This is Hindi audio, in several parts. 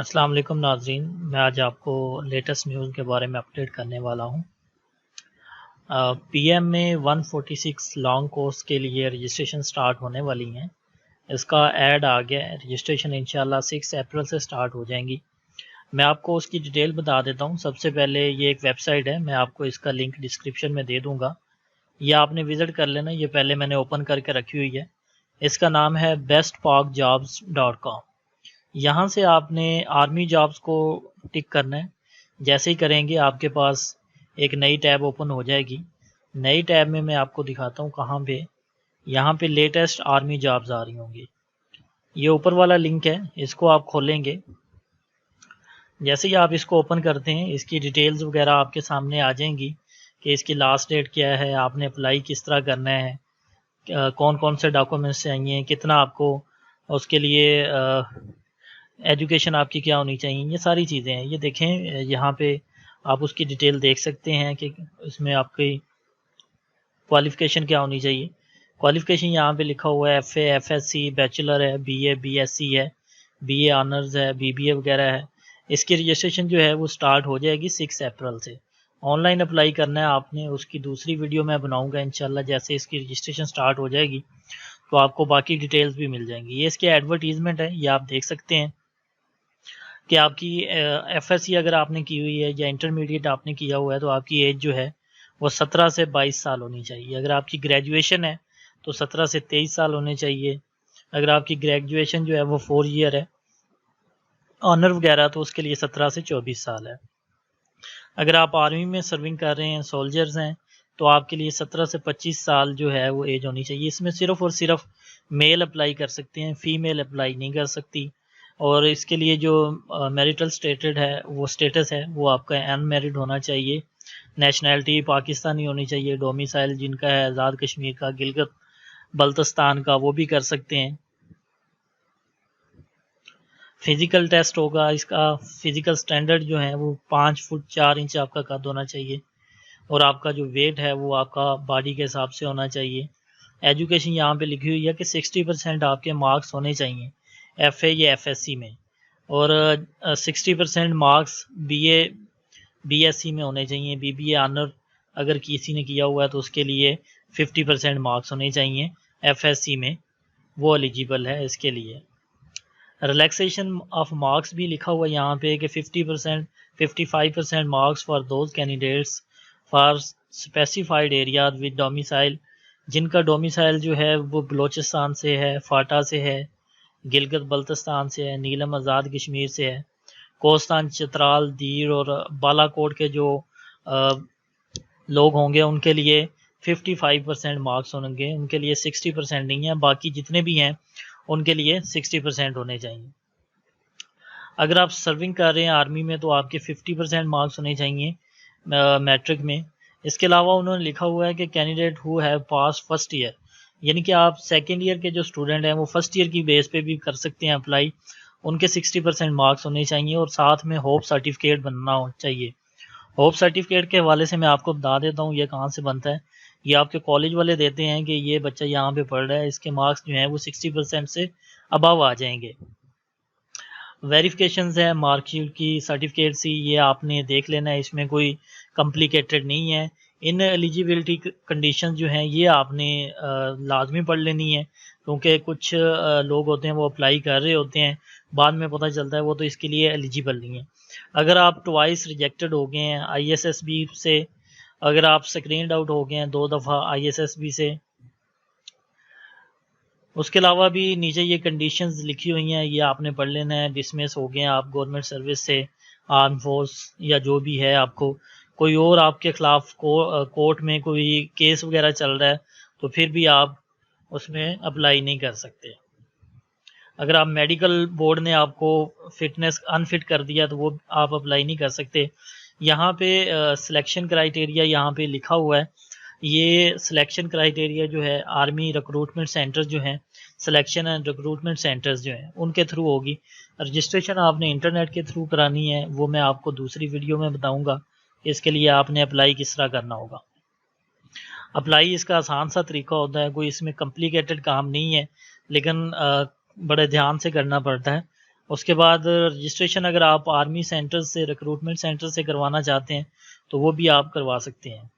अस्सलाम वालेकुम नाज़रीन, मैं आज आपको लेटेस्ट न्यूज़ के बारे में अपडेट करने वाला हूँ। पीएम में 146 लॉन्ग कोर्स के लिए रजिस्ट्रेशन स्टार्ट होने वाली हैं। इसका ऐड आ गया है। रजिस्ट्रेशन इंशाल्लाह 6 अप्रैल से स्टार्ट हो जाएंगी। मैं आपको उसकी डिटेल बता देता हूँ। सबसे पहले ये एक वेबसाइट है, मैं आपको इसका लिंक डिस्क्रिप्शन में दे दूँगा। ये आपने विज़िट कर लेना। ये पहले मैंने ओपन करके रखी हुई है। इसका नाम है bestparkjobs.com। यहाँ से आपने आर्मी जॉब्स को टिक करना है। जैसे ही करेंगे आपके पास एक नई टैब ओपन हो जाएगी। नई टैब में मैं आपको दिखाता हूँ कहाँ पे। यहाँ पे लेटेस्ट आर्मी जॉब्स आ रही होंगी। ये ऊपर वाला लिंक है, इसको आप खोलेंगे। जैसे ही आप इसको ओपन करते हैं, इसकी डिटेल्स वगैरह आपके सामने आ जाएंगी कि इसकी लास्ट डेट क्या है, आपने अप्लाई किस तरह करना है, कौन कौन से डॉक्यूमेंट्स चाहिए, कितना आपको उसके लिए एजुकेशन आपकी क्या होनी चाहिए, ये सारी चीज़ें हैं। ये देखें, यहाँ पे आप उसकी डिटेल देख सकते हैं कि इसमें आपकी क्वालिफ़िकेशन क्या होनी चाहिए। क्वालिफ़िकेशन यहाँ पे लिखा हुआ है FA, FSC, बैचलर है, BA, BSc है, BA ऑनर्स है, BBA वगैरह है। इसकी रजिस्ट्रेशन जो है वो स्टार्ट हो जाएगी 6 अप्रैल से। ऑनलाइन अप्लाई करना है आपने, उसकी दूसरी वीडियो मैं बनाऊँगा इंशाल्लाह। जैसे इसकी रजिस्ट्रेशन स्टार्ट हो जाएगी तो आपको बाकी डिटेल्स भी मिल जाएंगी। ये इसकी एडवर्टीज़मेंट है, ये आप देख सकते हैं कि आपकी FSC अगर आपने की हुई है या इंटरमीडिएट आपने किया हुआ है तो आपकी एज जो है वो 17 से 22 साल होनी चाहिए। अगर आपकी ग्रेजुएशन है तो 17 से 23 साल होने चाहिए। अगर आपकी ग्रेजुएशन जो है वो 4 ईयर है, ऑनर वगैरह, तो उसके लिए 17 से 24 साल है। अगर आप आर्मी में सर्विंग कर रहे हैं, सोल्जर्स हैं, तो आपके लिए 17 से 25 साल जो है वो एज होनी चाहिए। इसमें सिर्फ और सिर्फ मेल अप्लाई कर सकते हैं, फीमेल अप्लाई नहीं कर सकती। और इसके लिए जो मैरिटल स्टेटस है वो आपका अनमैरिड होना चाहिए। नेशनैलिटी पाकिस्तानी होनी चाहिए। डोमिसाइल जिनका है आज़ाद कश्मीर का, गिलगित बल्तिस्तान का, वो भी कर सकते हैं। फिजिकल टेस्ट होगा। इसका फिजिकल स्टैंडर्ड जो है वो 5 फुट 4 इंच आपका कद होना चाहिए और आपका जो वेट है वो आपका बॉडी के हिसाब से होना चाहिए। एजुकेशन यहाँ पे लिखी हुई है कि 60% आपके मार्क्स होने चाहिए FA या FSC में, और 60% मार्क्स BSc में होने चाहिए। BBA ऑनर अगर किसी ने किया हुआ है तो उसके लिए 50% मार्क्स होने चाहिए FSC में, वो एलिजिबल है इसके लिए। रिलैक्सेशन ऑफ मार्क्स भी लिखा हुआ है यहाँ पे कि 50%, 55% marks for those candidates for specified area with domicile, जिनका डोमिसाइल जो है वो बलोचिस्तान से है, फाटा से है, गिलगित बल्तिस्तान से है, नीलम आज़ाद कश्मीर से है, कोस्तान, चित्राल, दीर और बालाकोट के जो लोग होंगे उनके लिए 55% मार्क्स होंगे, उनके लिए 60% नहीं है। बाकी जितने भी हैं उनके लिए 60% होने चाहिए। अगर आप सर्विंग कर रहे हैं आर्मी में तो आपके 50% मार्क्स होने चाहिए मैट्रिक में। इसके अलावा उन्होंने लिखा हुआ है कि candidate who have pass first year, यानी कि आप सेकेंड ईयर के जो स्टूडेंट हैं वो फर्स्ट ईयर की बेस पे भी कर सकते हैं अप्लाई। उनके 60% मार्क्स होने चाहिए और साथ में होप सर्टिफिकेट बनना चाहिए। होप सर्टिफिकेट के हवाले से मैं आपको बता देता हूँ ये कहाँ से बनता है। ये आपके कॉलेज वाले देते हैं कि ये बच्चा यहाँ पे पढ़ रहा है, इसके मार्क्स जो हैं वो 60% से अबव आ जाएंगे। वेरिफिकेशंस है मार्कशीट की, सर्टिफिकेट सी, ये आपने देख लेना है, इसमें कोई कॉम्प्लिकेटेड नहीं है। इन एलिजिबिलिटी कंडीशन जो हैं ये आपने लाजमी पढ़ लेनी है, क्योंकि कुछ लोग होते हैं वो अप्लाई कर रहे होते हैं, बाद में पता चलता है वो तो इसके लिए एलिजिबल नहीं है। अगर आप ट्वाइस रिजेक्टेड हो गए हैं ISSB से, अगर आप स्क्रीनड आउट हो गए हैं 2 दफ़ा ISSB से, उसके अलावा भी नीचे ये कंडीशंस लिखी हुई हैं, ये आपने पढ़ लेना है। डिसमिस हो गए हैं आप गवर्नमेंट सर्विस से, आर्म फोर्स या जो भी है, आपको कोई और आपके खिलाफ कोर्ट में कोई केस वगैरह चल रहा है तो फिर भी आप उसमें अप्लाई नहीं कर सकते। अगर आप मेडिकल बोर्ड ने आपको फिटनेस अनफिट कर दिया तो वो आप अप्लाई नहीं कर सकते। यहाँ पे सिलेक्शन क्राइटेरिया यहाँ पे लिखा हुआ है। ये सिलेक्शन क्राइटेरिया जो है आर्मी रिक्रूटमेंट सेंटर्स जो हैं, सिलेक्शन एंड रिक्रूटमेंट सेंटर्स जो हैं उनके थ्रू होगी। रजिस्ट्रेशन आपने इंटरनेट के थ्रू करानी है, वो मैं आपको दूसरी वीडियो में बताऊंगा। इसके लिए आपने अप्लाई किस तरह करना होगा। अप्लाई इसका आसान सा तरीका होता है, कोई इसमें कॉम्प्लिकेटेड काम नहीं है, लेकिन बड़े ध्यान से करना पड़ता है। उसके बाद रजिस्ट्रेशन अगर आप आर्मी सेंटर से, रिक्रूटमेंट सेंटर से करवाना चाहते हैं तो वो भी आप करवा सकते हैं।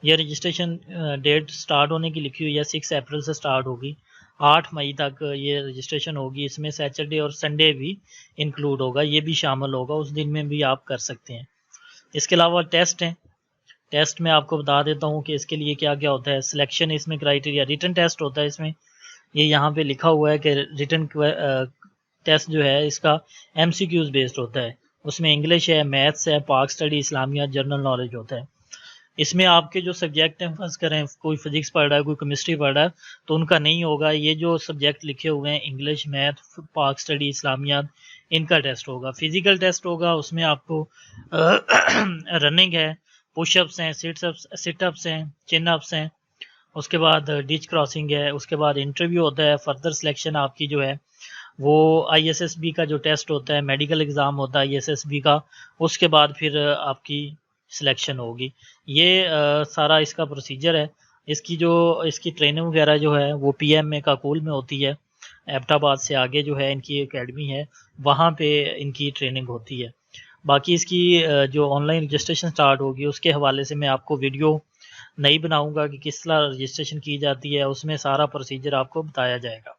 ये रजिस्ट्रेशन डेट स्टार्ट होने की लिखी हुई है, 6 अप्रैल से स्टार्ट होगी, 8 मई तक ये रजिस्ट्रेशन होगी। इसमें सैटरडे और संडे भी इंक्लूड होगा, ये भी शामिल होगा, उस दिन में भी आप कर सकते हैं। इसके अलावा टेस्ट हैं। टेस्ट में आपको बता देता हूँ कि इसके लिए क्या क्या होता है। सिलेक्शन इसमें क्राइटेरिया, रिटन टेस्ट होता है इसमें, ये यहाँ पे लिखा हुआ है कि रिटन टेस्ट जो है इसका MCQs बेस्ड होता है। उसमें इंग्लिश है, मैथ्स है, पाक स्टडी, इस्लामिया, जनरल नॉलेज होता है। इसमें आपके जो सब्जेक्ट हैं, फर्ज करें कोई फिजिक्स पढ़ रहा है, कोई केमिस्ट्री पढ़ रहा है, तो उनका नहीं होगा। ये जो सब्जेक्ट लिखे हुए हैं, इंग्लिश, मैथ, पाक स्टडी, इस्लामियात, इनका टेस्ट होगा। फिजिकल टेस्ट होगा, उसमें आपको रनिंग है, पुशअप्स हैं, सिटअप्स हैं, चिनअप्स हैं, उसके बाद डिच क्रॉसिंग है, उसके बाद इंटरव्यू होता है। फर्दर सिलेक्शन आपकी जो है वो ISSB का जो टेस्ट होता है, मेडिकल एग्ज़ाम होता है ISSB का, उसके बाद फिर आपकी सिलेक्शन होगी। ये सारा इसका प्रोसीजर है। इसकी ट्रेनिंग वगैरह जो है वो PMA काकोल में होती है। एबटाबाद से आगे जो है इनकी एकेडमी है, वहाँ पे इनकी ट्रेनिंग होती है। बाकी इसकी जो ऑनलाइन रजिस्ट्रेशन स्टार्ट होगी उसके हवाले से मैं आपको वीडियो नहीं बनाऊंगा कि किस तरह रजिस्ट्रेशन की जाती है, उसमें सारा प्रोसीजर आपको बताया जाएगा।